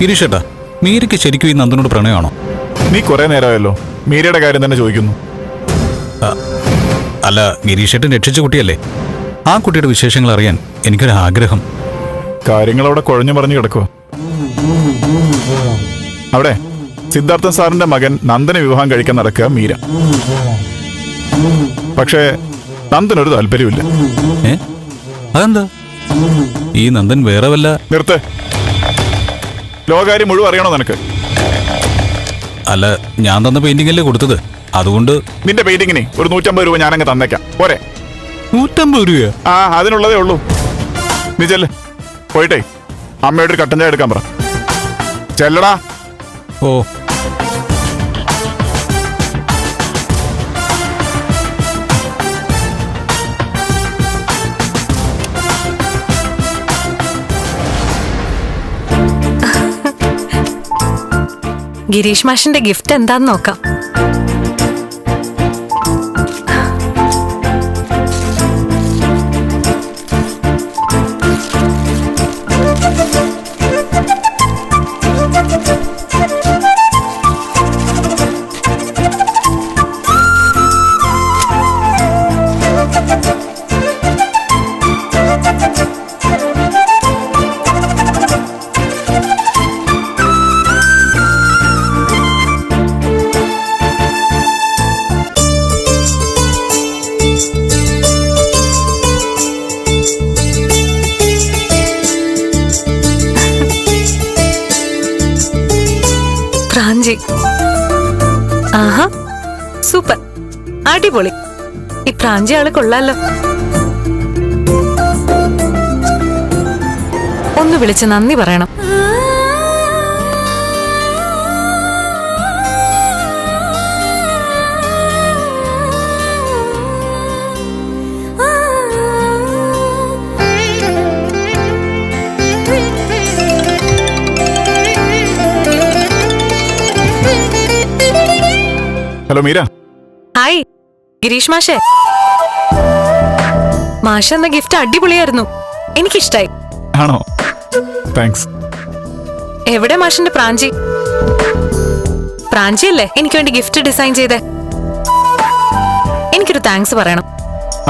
ഗിരീഷേട്ടാ, മീരയ്ക്ക് ശരിക്കും ഈ നന്ദനോട് പ്രണയമാണോ? നീ കുറെ നേരമായല്ലോ മീരയുടെ കാര്യം തന്നെ ചോദിക്കുന്നു. അല്ല, ഗിരീഷേട്ടൻ രക്ഷിച്ച കുട്ടിയല്ലേ? ആ കുട്ടിയുടെ വിശേഷങ്ങൾ അറിയാൻ എനിക്കൊരു ആഗ്രഹം. കാര്യങ്ങൾ അവിടെ കുഴഞ്ഞു മറിഞ്ഞു കിടക്കുക. അവിടെ സിദ്ധാർത്ഥൻ സാറിന്റെ മകൻ നന്ദനെ വിവാഹം കഴിക്കാൻ നടക്കുക മീര. പക്ഷേ നന്ദനൊരു താല്പര്യമില്ല. അതെന്താ? ഈ നന്ദൻ വേറെ വല്ല... നിർത്ത്. ലോകാര്യം മുഴുവൻ അറിയണോ നിനക്ക്? അല്ല, ഞാൻ തന്ന പെയിന്റിംഗ് അല്ലേ കൊടുത്തത്, അതുകൊണ്ട്... നിന്റെ പെയിന്റിങ്ങിന് ഒരു 150 രൂപ ഞാനങ്ങ് തന്നേക്കാം, പോരെ? 150 രൂപയോ? ആ, അതിനുള്ളതേ ഉള്ളൂ. നീ ചെല്ല്, പോയിട്ടേ അമ്മയോട് ഒരു കട്ടൻ ചായ എടുക്കാൻ പറ. ചെല്ലടാ. ഓ. ഗിരീഷ് മാഷിന്റെ ഗിഫ്റ്റ് എന്താന്ന് നോക്കാം. പ്രാഞ്ചി. ആഹാ, സൂപ്പർ, അടിപൊളി. ഈ പ്രാഞ്ചി ആള് കൊള്ളാലോ. ഒന്ന് വിളിച്ച് നന്ദി പറയണം. ഹലോ മീര. ഹായ് ഗിരീഷ് മാഷേ. മാഷ എന്ന ഗിഫ്റ്റ് അടിപൊളിയായിരുന്നു, എനിക്കിഷ്ടായി. ആണോ? താങ്ക്സ്. എവിടെ മാഷിന്റെ പ്രാഞ്ചി? പ്രാഞ്ചി അല്ലേ എനിക്ക് വേണ്ടി ഗിഫ്റ്റ് ഡിസൈൻ ചെയ്തേ? എനിക്കൊരു താങ്ക്സ് പറയണം.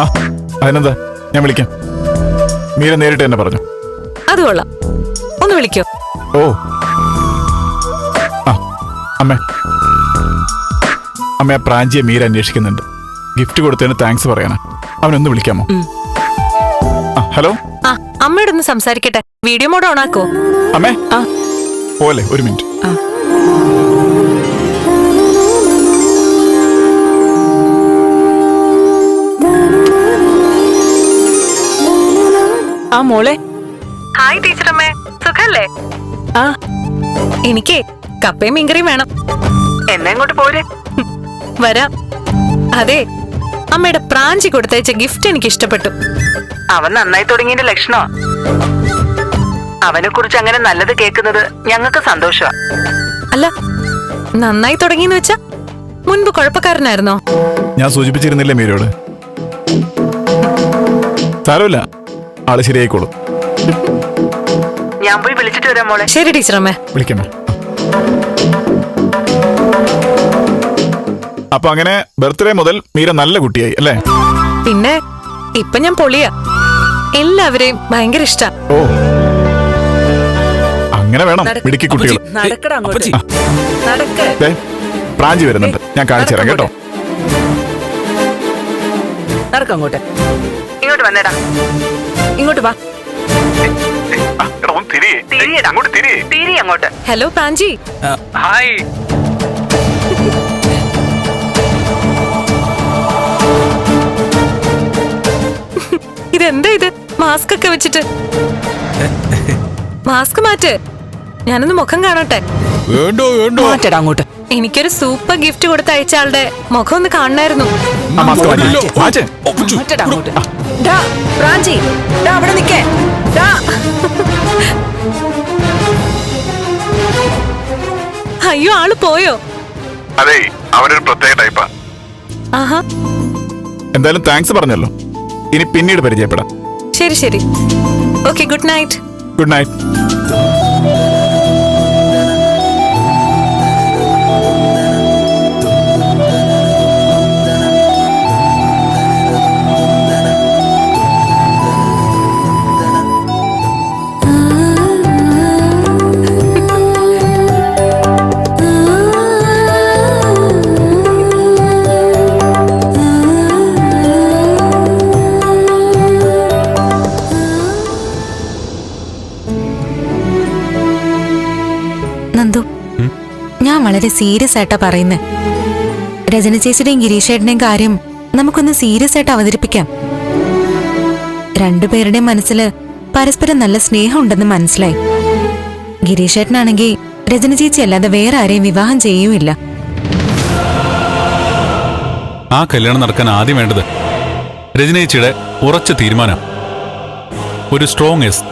ആ, അതിനെന്താ, ഞാൻ വിളിക്കാം. മീര നേരിട്ട് തന്നെ പറഞ്ഞു. അത് കൊള്ളാം, ഒന്ന് വിളിക്കോ? ഓ. ആ, അമ്മേ അമ്മ, ആ പ്രാഞ്ചിയെ മീര അന്വേഷിക്കുന്നുണ്ട്. ഗിഫ്റ്റ് കൊടുത്തതിന് താങ്ക്സ് പറയണം. അവനൊന്ന് വിളിക്കാമോ? ഹലോ. ആ, അമ്മയോടൊന്ന് സംസാരിക്കട്ടെ. വീഡിയോ മോഡ് ഓൺ ആക്കോ? അമ്മേ. പോലെ ഒരു മിനിറ്റ്. ആ മോളെ. ഹായ് ടീച്ചറമ്മേ, സുഖല്ലേ? ആ, എനിക്ക് കപ്പയും മീൻകറിയും വേണം. എന്നെ ഇങ്ങോട്ട് പോരെ. വരാം. അതെ, അമ്മയുടെ പ്രാഞ്ചി കൊടുത്തയച്ച ഗിഫ്റ്റ് എനിക്ക് ഇഷ്ടപ്പെട്ടു. അവൻ നന്നായി തുടങ്ങിയതിന്റെ ലക്ഷണോ. അവനെ കുറിച്ച് അങ്ങനെ നല്ലത് കേൾക്കുന്നത് ഞങ്ങൾക്ക് സന്തോഷമാ. അല്ല, നന്നായി തുടങ്ങിയെന്ന് വെച്ചാ മുൻപ് കുഴപ്പക്കാരനായിരുന്നോ? ഞാൻ സൂചിപ്പിച്ചിരുന്നില്ലേ മീരയോട്? സാരമില്ല, ആള് ശരിയായിക്കോളും. ഞാൻ പോയി വിളിച്ചിട്ട് വരാം മോളെ. ശരി ടീച്ചറമ്മേ. വിളിക്കണേ. അപ്പൊ അങ്ങനെ ബർത്ത്ഡേ മുതൽ മീര നല്ല കുട്ടിയായി അല്ലേ? പിന്നെ ഇപ്പൊ ഞാൻ പൊളിയാ, എല്ലാവരെയും ഭയങ്കര ഇഷ്ടാ. ഓ, അങ്ങനെ വേണം മിടുക്കി കുട്ടികൾ. പ്രാഞ്ചി വരുന്നുണ്ട്, ഞാൻ കാണിച്ചു തരാം കേട്ടോ. നടക്കങ്ങോട്ട്. ഇങ്ങോട്ട് വന്നേടാ, ഇങ്ങോട്ട് വാ. തിരി അങ്ങോട്ട്. ഹലോ പ്രാഞ്ചി. ഹായ്. ഇതെന്താ ഇത്, മാസ്ക് ഒക്കെ വെച്ചിട്ട്? മാസ്ക് മാറ്റ്, ഞാനൊന്ന് മുഖം കാണട്ടെ. മാറ്റടാ അങ്ങോട്ട്. എനിക്കൊരു സൂപ്പർ ഗിഫ്റ്റ് കൊടുത്ത് അയച്ച ആളുടെ മുഖം ഒന്ന് കാണണമായിരുന്നു. മാറ്റടാ അങ്ങോട്ട്. ഡാ പ്രാഞ്ചി, ഡാ അവിടെ നിക്കേ. ഡാ. അയ്യോ, ആള് പോയോ? അതെ, അവനൊരു പ്രത്യേക ടൈപ്പാ. ആഹാ. എന്തായാലും താങ്ക്സ് പറഞ്ഞല്ലോ, ഇനി പിന്നീട് പരിചയപ്പെടാം. ശരി ശരി, okay, good night. Good night. Nandu, ഞാൻ വളരെ സീരിയസ് ആയിട്ടാ പറയുന്നേ. രചന ചേച്ചിയുടെയും ഗിരീഷേട്ടന്റെയും കാര്യം നമുക്കൊന്ന് സീരിയസ് ആയിട്ട് അവതരിപ്പിക്കാം. രണ്ടുപേരുടെയും മനസ്സിൽ പരസ്പരം നല്ല സ്നേഹം ഉണ്ടെന്ന് മനസ്സിലായി. ഗിരീഷേട്ടനാണെങ്കിൽ രചന ചേച്ചി അല്ലാതെ വേറെ ആരെയും വിവാഹം ചെയ്യുമില്ല. ആ കല്യാണം നടക്കാൻ ആദ്യം വേണ്ടത് രജനേച്ചിയുടെ ഉറച്ച തീരുമാനം, ഒരു സ്ട്രോങ് എസ്.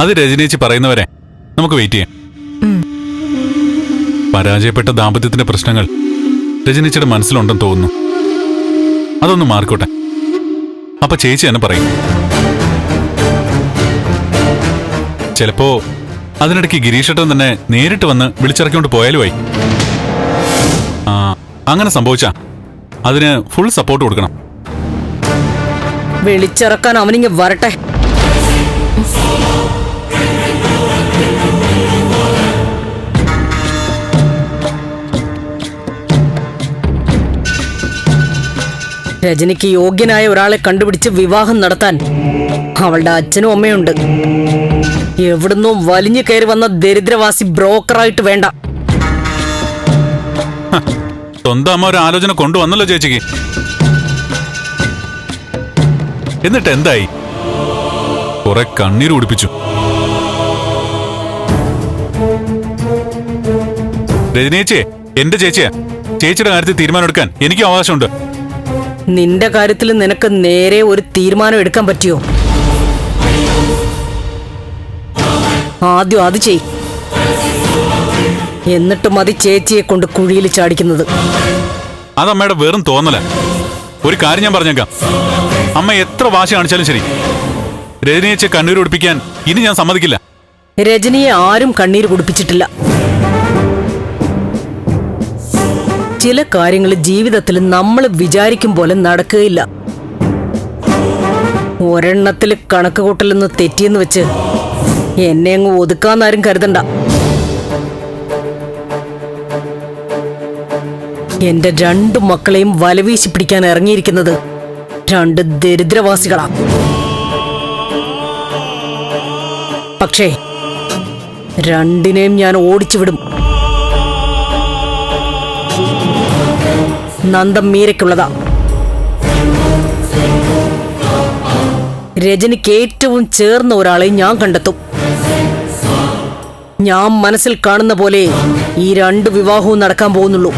അത് രജനേച്ചി പറയുന്നവരെ നമുക്ക് വെയിറ്റ് ചെയ്യാം. പരാജയപ്പെട്ട ദാമ്പത്യത്തിന്റെ പ്രശ്നങ്ങൾ രജനേച്ചിയുടെ മനസ്സിലുണ്ടെന്ന് തോന്നുന്നു. അതൊന്ന് മാറിക്കോട്ടെ. അപ്പൊ ചേച്ചി തന്നെ പറയും. ചിലപ്പോ അതിനിടയ്ക്ക് ഗിരീഷേട്ടൻ തന്നെ നേരിട്ട് വന്ന് വിളിച്ചിറക്കിക്കൊണ്ട് പോയാലുമായി. അങ്ങനെ സംഭവിച്ചാ അതിന് ഫുൾ സപ്പോർട്ട് കൊടുക്കണം. വിളിച്ചിറക്കാൻ അവനിങ്ങ് വരട്ടെ. രജനിക്ക് യോഗ്യനായ ഒരാളെ കണ്ടുപിടിച്ച് വിവാഹം നടത്താൻ അവളുടെ അച്ഛനും അമ്മയുണ്ട്. എവിടുന്നോ വലിഞ്ഞു കയറി വന്ന ദരിദ്രവാസി ബ്രോക്കറായിട്ട് വേണ്ട. സ്വന്തം അമ്മ ഒരു ആലോചന കൊണ്ടുവന്നല്ലോ ചേച്ചിക്ക്. എന്നിട്ട് എന്തായി? കുറെ കണ്ണീര് കുടിപ്പിച്ചു. രജനേച്ചിയെ എന്റെ ചേച്ചിയാ. ചേച്ചിയുടെ കാര്യത്തിൽ തീരുമാനം എടുക്കാൻ എനിക്കും അവകാശമുണ്ട്. നിന്റെ കാര്യത്തിൽ നിനക്ക് നേരെ ഒരു തീരുമാനം എടുക്കാൻ പറ്റിയോ? ആദ്യം അത് ചെയ്, എന്നിട്ട് മതി ചേച്ചിയെ കൊണ്ട് കുഴിയിൽ ചാടിക്കുന്നത്. അതമ്മയുടെ വെറും തോന്നല. ഒരു കാര്യം ഞാൻ പറഞ്ഞേക്കാം, അമ്മ എത്ര വാശി കാണിച്ചാലും ശരി, രജനിയെ കണ്ണീര് കുടിപ്പിക്കാൻ ഇനി ഞാൻ സമ്മതിക്കില്ല. രജനിയെ ആരും കണ്ണീര് കുടിപ്പിച്ചിട്ടില്ല. ചില കാര്യങ്ങൾ ജീവിതത്തിൽ നമ്മൾ വിചാരിക്കും പോലെ നടക്കുകയില്ല. ഒരെണ്ണത്തിൽ കണക്ക് കൂട്ടലൊന്ന് തെറ്റിയെന്ന് വെച്ച് എന്നെ അങ്ങ് ഒതുക്കാന്നാരും കരുതണ്ട. എന്റെ രണ്ടു മക്കളെയും വലവീശി പിടിക്കാൻ ഇറങ്ങിയിരിക്കുന്നത് രണ്ട് ദരിദ്രവാസികളാ. പക്ഷേ രണ്ടിനെയും ഞാൻ ഓടിച്ചുവിടും. നന്ദം മീരയ്ക്കുള്ളതാ. രജനിക്ക് ഏറ്റവും ചേർന്ന ഒരാളെ ഞാൻ കണ്ടെത്തും. ഞാൻ മനസ്സിൽ കാണുന്ന പോലെ ഈ രണ്ട് വിവാഹവും നടക്കാൻ പോകുന്നുള്ളൂ.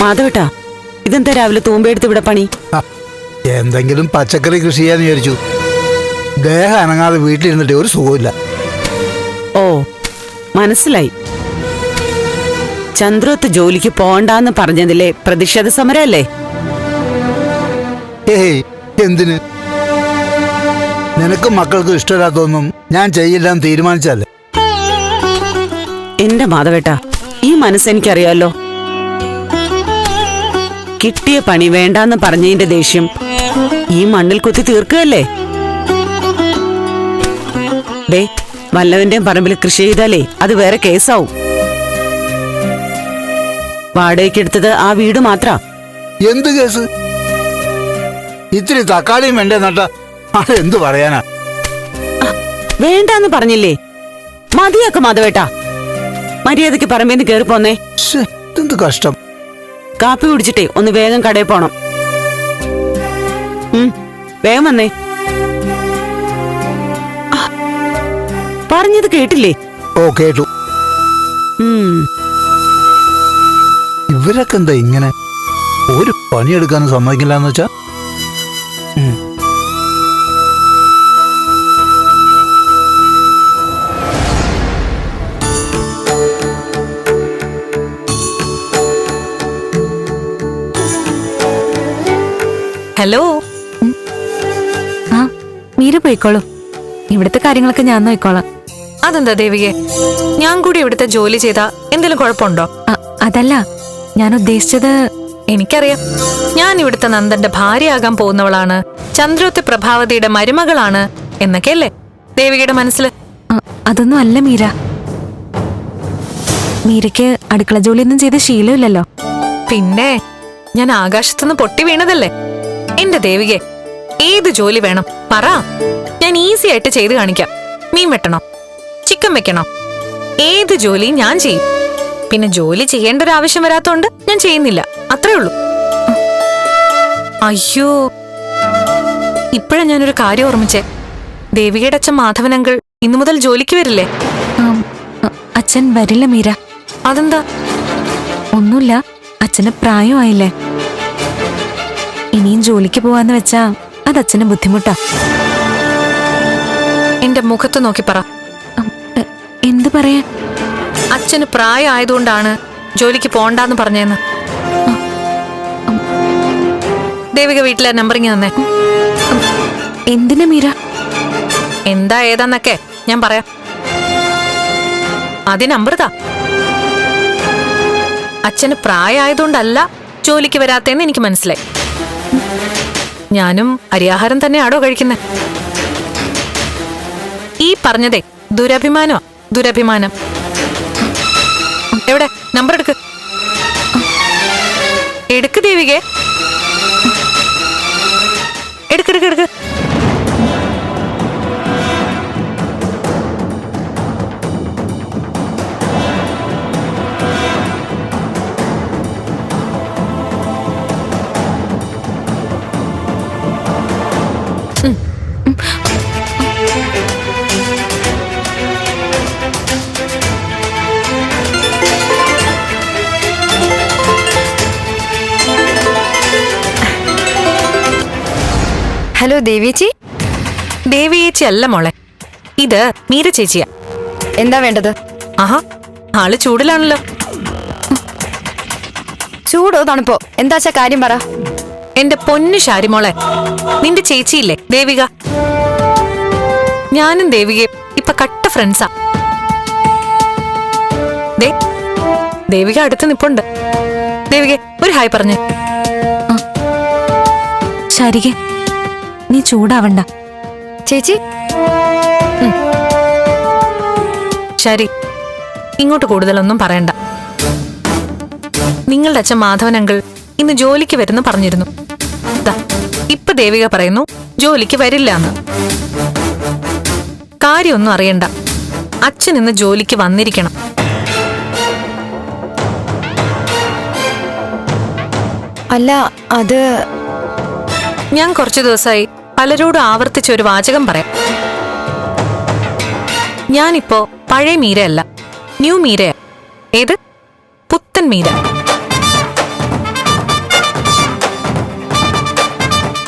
മാധവട്ടാ, ഇതെന്താ രാവിലെ തൂമ്പയെടുത്ത് ഇവിടെ പണി? എന്തെങ്കിലും പച്ചക്കറി കൃഷി ചെയ്യാന്ന് വിചാരിച്ചു. ദേഹം അനങ്ങാതെ വീട്ടിലിരുന്നിട്ട് ഒരു സുഖമില്ല. ഓ, മനസ്സിലായി. ചന്ദ്രോത്ത് ജോലിക്ക് പോണ്ടാന്ന് പറഞ്ഞതിലെ പ്രതിഷേധ സമരല്ലേ? ഏയ്, എന്തിന്? നിനക്കും മക്കൾക്കും ഇഷ്ടമില്ലാത്തൊന്നും ഞാൻ ചെയ്യില്ലെന്ന് തീരുമാനിച്ചല്ലേ. എന്റെ മാധവേട്ടാ, ഈ മനസ്സെനിക്കറിയാലോ. കിട്ടിയ പണി വേണ്ടാന്ന് പറഞ്ഞതിന്റെ ദേഷ്യം ഈ മണ്ണിൽ കുത്തി തീർക്കുകയല്ലേ. ഡേ, വല്ലവന്റെയും പറമ്പിൽ കൃഷി ചെയ്താലേ അത് വേറെ കേസാവും. വാടകയ്ക്കെടുത്തത് ആ വീട് മാത്രാ. എന്ത് കേസ്? ഇത്തിരി തക്കാളിയും വേണ്ടേ നട്ട? അതെന്തു പറയാനാ? വേണ്ടാന്ന് പറഞ്ഞില്ലേ? മതിയാക്ക മാധവേട്ടാ. മര്യാദയ്ക്ക് പറമ്പേന്ന് കേറി പോന്നേ. എന്ത് കഷ്ടം. കാപ്പി കുടിച്ചിട്ടേ ഒന്ന് വേഗം കടയിൽ പോണം. വേഗം വന്നേ. പറഞ്ഞത് കേട്ടില്ലേ? ഓ, കേട്ടു. ഇവരൊക്കെ എന്താ ഇങ്ങനെ? ഒരു പണിയെടുക്കാനും സമ്മതിക്കില്ല എന്ന് വെച്ചാ? ഹലോ. ആ മീര പോയിക്കോളൂ, ഇവിടുത്തെ കാര്യങ്ങളൊക്കെ ഞാൻ നോക്കിക്കോളാം. അതെന്താ ദേവികെ, ഞാൻ കൂടി ഇവിടുത്തെ ജോലി ചെയ്താ എന്തെങ്കിലും കുഴപ്പമുണ്ടോ? അതല്ല ഞാൻ ഉദ്ദേശിച്ചത്. എനിക്കറിയാം, ഞാൻ ഇവിടുത്തെ നന്ദന്റെ ഭാര്യയാകാൻ പോകുന്നവളാണ്, ചന്ദ്രോത്തെ പ്രഭാവതിയുടെ മരുമകളാണ് എന്നൊക്കെയല്ലേ ദേവികയുടെ മനസ്സിൽ? അതൊന്നും അല്ല മീര. മീരയ്ക്ക് അടുക്കള ജോലിയൊന്നും ചെയ്ത് ശീലമില്ലല്ലോ. പിന്നെ ഞാൻ ആകാശത്തുനിന്ന് പൊട്ടി വീണതല്ലേ? എന്റെ ദേവികെ, ഏത് ജോലി വേണം പറ, ഞാൻ ഈസി ആയിട്ട് ചെയ്ത് കാണിക്കാം. മീൻ വെട്ടണോ, ചിക്കൻ വെക്കണോ, ഏത് ജോലിയും ഞാൻ ചെയ്യും. പിന്നെ ജോലി ചെയ്യേണ്ട ഒരു ആവശ്യം വരാത്തോണ്ട് ഞാൻ ചെയ്യുന്നില്ല, അത്രേ ഉള്ളൂ. അയ്യോ, ഇപ്പോഴാ ഞാനൊരു കാര്യം ഓർമ്മിച്ചേ. ദേവികയുടെ അച്ഛൻ മാധവനങ്കിൾ ഇന്നു മുതൽ ജോലിക്ക് വരില്ലേ? അച്ഛൻ വരില്ല മീര. അതെന്താ? ഒന്നുമില്ല, അച്ഛന് പ്രായമായില്ലേ. ഇനിയും ജോലിക്ക് പോവാന്ന് വെച്ചാ അത് അച്ഛന് ബുദ്ധിമുട്ടാ. എന്റെ മുഖത്ത് നോക്കി പറ. എന്ത് പറയാൻ? അച്ഛന് പ്രായമായതുകൊണ്ടാണ് ജോലിക്ക് പോണ്ടാന്ന് പറഞ്ഞേന്ന്. ദേവിക വീട്ടിലെ നമ്പറിങ് തന്നെ. എന്തിനാ മീര? എന്താ ഏതാന്നൊക്കെ ഞാൻ പറയാം. ആദ്യം നമ്പർ താ. അച്ഛന് പ്രായമായതുകൊണ്ടല്ല ജോലിക്ക് വരാത്തേന്ന് എനിക്ക് മനസ്സിലായി. ഞാനും അരിയാഹാരം തന്നെയാണോ കഴിക്കുന്നത്? ഈ പറഞ്ഞതേ ദുരഭിമാനോ, ദുരഭിമാനം. എവിടെ നമ്പർ എടുക്ക്, എടുക്ക് ദേവികെ, എടുക്കെടുക്ക്. ഹലോ ദേവിയേച്ചി. ദേവിയേച്ചി അല്ല മോളെ, ഇത് മീര ചേച്ചിയാ. എന്താ വേണ്ടത്? ആഹാ, ആള് ചൂടിലാണല്ലോ. ചൂടോ തണുപ്പോ, എന്താച്ചാ കാര്യം പറ. എന്റെ പൊന്നു ശാരിമോളെ, നിന്റെ ചേച്ചിയില്ലേ ദേവിക, ഞാനും ദേവികയും ഇപ്പൊ കട്ട ഫ്രണ്ട്സാ. ദേവിക അടുത്ത് നിപ്പുണ്ട്. ദേവിക ഒരു ഹായ് പറഞ്ഞേ. ശാരിക, നീ ചൂടാവണ്ട. ചേച്ചി ശരി, ഇങ്ങോട്ട് കൂടുതലൊന്നും പറയണ്ട. നിങ്ങളുടെ അച്ഛൻ മാധവനങ്കിൾ ഇന്ന് ജോലിക്ക് വരുന്നു പറഞ്ഞിരുന്നു. ഇപ്പൊ ദേവിക പറയുന്നു ജോലിക്ക് വരില്ല എന്ന്. കാര്യമൊന്നും അറിയണ്ട, അച്ഛൻ ഇന്ന് ജോലിക്ക് വന്നിരിക്കണം. അല്ല, അത് ഞാൻ കുറച്ചു ദിവസമായി പലരോടും ആവർത്തിച്ച ഒരു വാചകം പറയാം. ഞാനിപ്പോ പഴയ മീരയല്ല, ന്യൂ മീരയാ. ഏത്? പുത്തൻ മീര.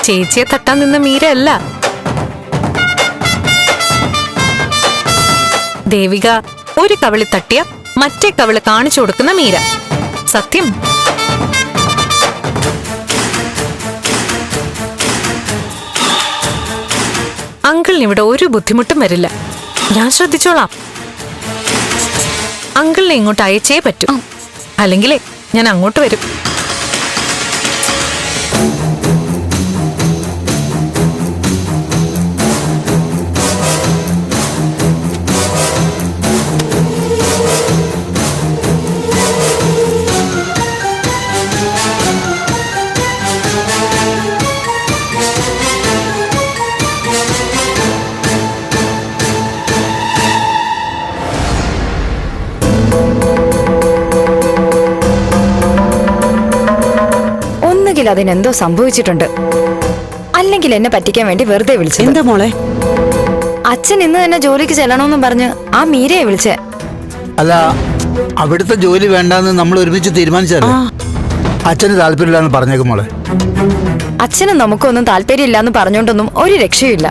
ചേച്ചിയെ തട്ടാൻ നിന്ന മീരയല്ല. ദേവിക ഒരു കവിളി തട്ടിയ മറ്റേ കവിള് കാണിച്ചു കൊടുക്കുന്ന മീര. സത്യം. അങ്കിളിന് ഇവിടെ ഒരു ബുദ്ധിമുട്ടും വരില്ല, ഞാൻ ശ്രദ്ധിച്ചോളാം. അങ്കിളിനെ ഇങ്ങോട്ട് അയച്ചേ പറ്റൂ, അല്ലെങ്കിലേ ഞാൻ അങ്ങോട്ട് വരും. അതിനെന്തോ സംഭവിച്ചിട്ടുണ്ട്, അല്ലെങ്കിൽ എന്നെ പറ്റിക്കാൻ വേണ്ടി വെറുതെ വിളിച്ചു. എന്താ മോളെ? അച്ഛൻ ഇന്ന് തന്നെ ജോലിക്ക് ചെല്ലണമെന്നും പറഞ്ഞ് ആ മീരയെ വിളിച്ചേ. അല്ല, അവിടുത്തെ ജോലി വേണ്ടെന്ന് നമ്മൾ ഒരുമിച്ച് തീരുമാനിച്ചല്ലേ? അച്ഛന് താല്പര്യമില്ലാന്ന് പറഞ്ഞേക്കും മോളെ. അച്ഛനും നമുക്കൊന്നും താല്പര്യമില്ലാന്ന് പറഞ്ഞോണ്ടൊന്നും ഒരു രക്ഷയില്ല.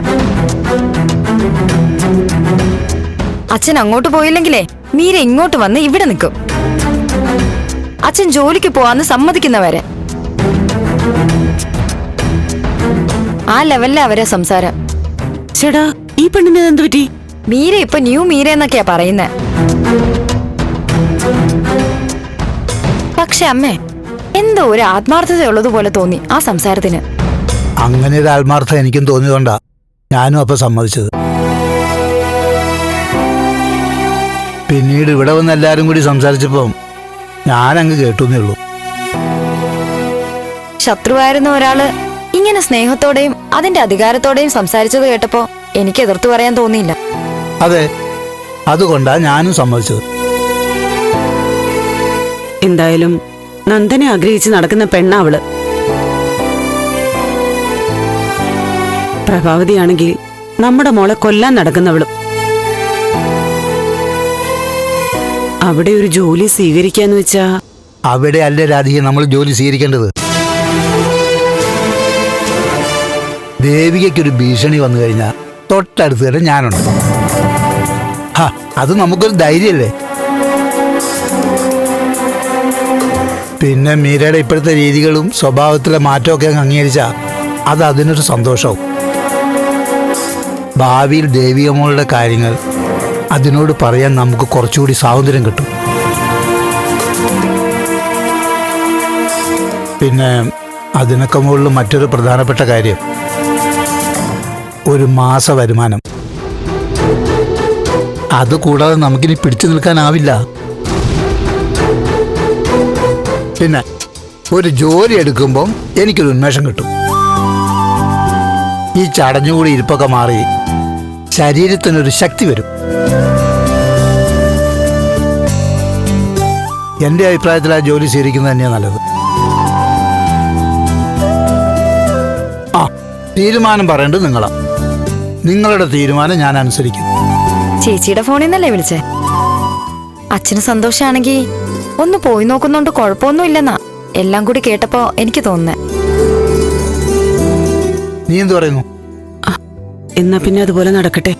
അച്ഛൻ അങ്ങോട്ട് പോയില്ലെങ്കിലേ മീര ഇങ്ങോട്ട് വന്ന് ഇവിടെ നിൽക്കും. അച്ഛൻ ജോലിക്ക് പോവാന്ന് സമ്മതിക്കുന്നവരെ. ആ ലെവലിലെ അവരെ സംസാരം. ചേടാ ഈ പെണ്ണിന് എന്ത് പറ്റി? മീര ഇപ്പൊ ന്യൂ മീര എന്നൊക്കെയാ പറയുന്നേ. പക്ഷെ അമ്മേ, എന്തോ ഒരു ആത്മാർത്ഥതയുള്ളതുപോലെ തോന്നി ആ സംസാരത്തിന്. അങ്ങനെ ഒരു ആത്മാർത്ഥം എനിക്കും തോന്നിയതുകൊണ്ടാ ഞാനും അപ്പൊ സമ്മതിച്ചത്. പിന്നീട് ഇവിടെ വന്ന് എല്ലാരും കൂടി സംസാരിച്ചപ്പം ഞാനങ്ങ് കേട്ടുന്നേ ഉള്ളൂ. ശത്രുവായിരുന്ന ഒരാള് ഇങ്ങനെ സ്നേഹത്തോടെയും അതിന്റെ അധികാരത്തോടെയും സംസാരിച്ചത് കേട്ടപ്പോ എനിക്ക് എതിർത്തു പറയാൻ തോന്നിയില്ല. അതെ, അതുകൊണ്ടാ ഞാനും സമ്മതിച്ചത്. എന്തായാലും നന്ദനെ ആഗ്രഹിച്ച് നടക്കുന്ന പെണ്ണാ അവള്. പ്രഭാവതിയാണെങ്കിൽ നമ്മുടെ മോളെ കൊല്ലാൻ നടക്കുന്നവളും. അവിടെ ഒരു ജോലി സ്വീകരിക്കാന്ന് വെച്ചാ അവിടെ അല്ലേ രാധിക നമ്മൾ ജോലി സ്വീകരിക്കേണ്ടത്. ദേവികയ്ക്കൊരു ഭീഷണി വന്നു കഴിഞ്ഞാൽ തൊട്ടടുത്ത് തന്നെ ഞാനുണ്ട്. അത് നമുക്കൊരു ധൈര്യല്ലേ. പിന്നെ മീരയുടെ ഇപ്പോഴത്തെ രീതികളും സ്വഭാവത്തിലെ മാറ്റമൊക്കെ അങ്ങ് അംഗീകരിച്ചാൽ അത് അതിനൊരു സന്തോഷവും. ഭാവിയിൽ ദേവിക മോളുടെ കാര്യങ്ങൾ അതിനോട് പറയാൻ നമുക്ക് കുറച്ചുകൂടി സ്വാതന്ത്ര്യം കിട്ടും. പിന്നെ അതിനൊക്കെ മുകളിൽ മറ്റൊരു പ്രധാനപ്പെട്ട കാര്യം, ഒരു മാസ വരുമാനം. അതുകൂടാതെ നമുക്കിനി പിടിച്ചു നിൽക്കാനാവില്ല. പിന്നെ ഒരു ജോലി എടുക്കുമ്പം എനിക്കൊരു ഉന്മേഷം കിട്ടും. ഈ ചടഞ്ഞുകൂടി ഇരിപ്പൊക്കെ മാറി ശരീരത്തിനൊരു ശക്തി വരും. എൻ്റെ അഭിപ്രായത്തിൽ ആ ജോലി സ്വീകരിക്കുന്നത് തന്നെയാണ് നല്ലത്. തീരുമാനം പറയേണ്ടത് നിങ്ങളാ. നിങ്ങളുടെ തീരുമാനം ഞാൻ അനുസരിക്കും. ചേച്ചിയുടെ ഫോണിൽ നിന്നല്ലേ വിളിച്ചേ? അച്ഛന് സന്തോഷാണെങ്കി ഒന്ന് പോയി നോക്കുന്നോണ്ട് കുഴപ്പമൊന്നും ഇല്ലെന്നാ എല്ലാം കൂടി കേട്ടപ്പോ എനിക്ക് തോന്നുന്നേ. നീ എന്തു പറയുന്നു? എന്നാ പിന്നെ അതുപോലെ നടക്കട്ടെ.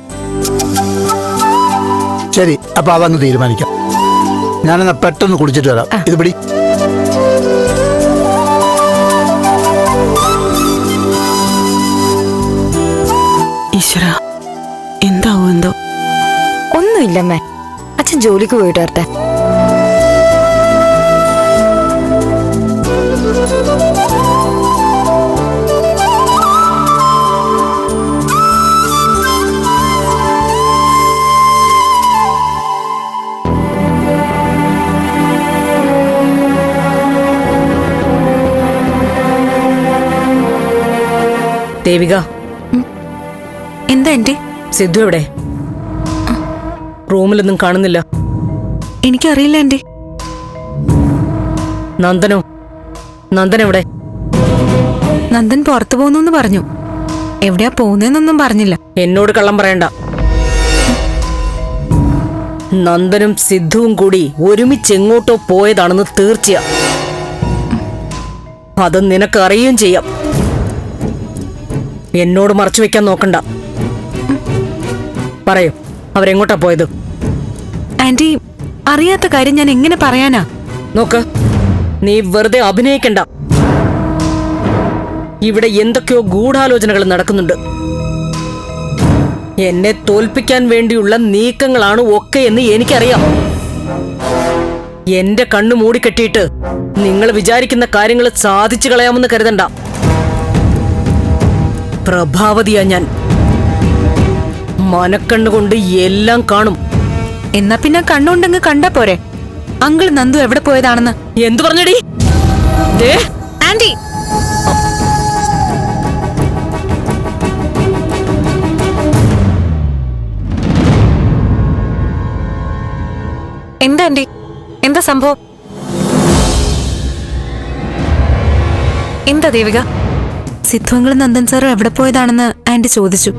ശരി, അപ്പൊ അതങ്ങ് തീരുമാനിക്കാം. ഞാനെന്നാ പെട്ടെന്ന് കുടിച്ചിട്ട് വരാം. ഇത് പിടി. ഈശ്വര, എന്താവോ എന്തോ. ഒന്നുമില്ലമ്മേ, അച്ഛൻ ജോലിക്ക് പോയിട്ട് വരട്ടെ. ദേവിക, എന്താ ആന്റി? സിദ്ധു എവിടെ? റൂമിലൊന്നും കാണുന്നില്ല. എനിക്കറിയില്ല ആന്റി. നന്ദനോ? നന്ദൻ എവിടെ? നന്ദൻ പുറത്തു പോകുന്നു പറഞ്ഞു. എവിടെയാ പോകുന്നതെന്നൊന്നും പറഞ്ഞില്ല. എന്നോട് കള്ളം പറയണ്ട. നന്ദനും സിദ്ധുവും കൂടി ഒരുമിച്ച് എങ്ങോട്ടോ പോയതാണെന്ന് തീർച്ചയാ. അത് നിനക്ക് അറിയുകയും ചെയ്യാം. എന്നോട് മറച്ചു വെക്കാൻ നോക്കണ്ട. പറയൂ, അവരെങ്ങോട്ടാ പോയത്? ആന്റി, അറിയാത്ത കാര്യം ഞാൻ എങ്ങനെ പറയാനാ? നോക്ക്, നീ വെറുതെ അഭിനയിക്കണ്ട. ഇവിടെ എന്തൊക്കെയോ ഗൂഢാലോചനകൾ നടക്കുന്നുണ്ട്. എന്നെ തോൽപ്പിക്കാൻ വേണ്ടിയുള്ള നീക്കങ്ങളാണ് ഒക്കെ എന്ന് എനിക്കറിയാം. എന്റെ കണ്ണു മൂടിക്കെട്ടിയിട്ട് നിങ്ങൾ വിചാരിക്കുന്ന കാര്യങ്ങൾ സാധിച്ചു കളയാമെന്ന് കരുതണ്ട. പ്രഭാവതിയാ ഞാൻ. മനക്കണ്ണുകൊണ്ട് എല്ലാം കാണും. എന്നാ പിന്നെ കണ്ണുണ്ടെങ്കിൽ കണ്ടാ പോരെ? അങ്കിൾ നന്ദു എവിടെ പോയതാണെന്ന്. എന്തു പറഞ്ഞടി? ആന്റി, എന്താ ആന്റി, എന്താ സംഭവം? എന്താ ദേവിക? സിദ്ധുവങ്ങളും നന്ദൻ സാറും എവിടെ പോയതാണെന്ന് ആന്റി ചോദിച്ചു.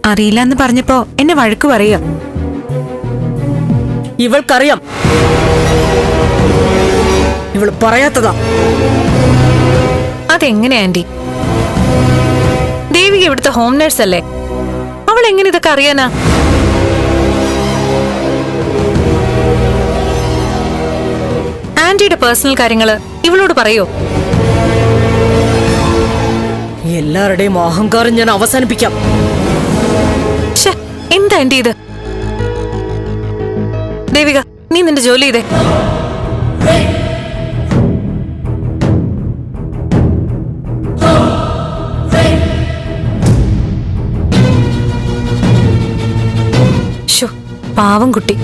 അറിയില്ല എന്ന് പറഞ്ഞപ്പോ എന്നെ വഴക്ക് പറയുക. ഇവൾക്കറിയാം. ഇവൾ പറയാത്തതാ. അതെങ്ങനെ ആന്റി? ദേവിക ഇവിടുത്തെ ഹോം നേഴ്സ് അല്ലേ? അവൾ എങ്ങനെ ഇതൊക്കെ അറിയാനാ? ആന്റിയുടെ പേഴ്സണൽ കാര്യങ്ങള് ഇവളോട് പറയോ? എല്ലാവരുടെയും അഹങ്കാരം ഞാൻ അവസാനിപ്പിക്കാം. ശ്ശെ, എന്താ എന്റെ ഇത്? ദേവിക, നീ നിന്റെ ജോലി ചെയ്തേ. ശോ, പാവം കുട്ടി.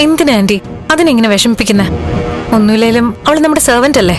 എന്തിനാ ആന്റി അതിനെങ്ങനെ വിഷമിപ്പിക്കുന്നേ? ഒന്നുമില്ലേലും അവള് നമ്മുടെ സെർവന്റ് അല്ലേ?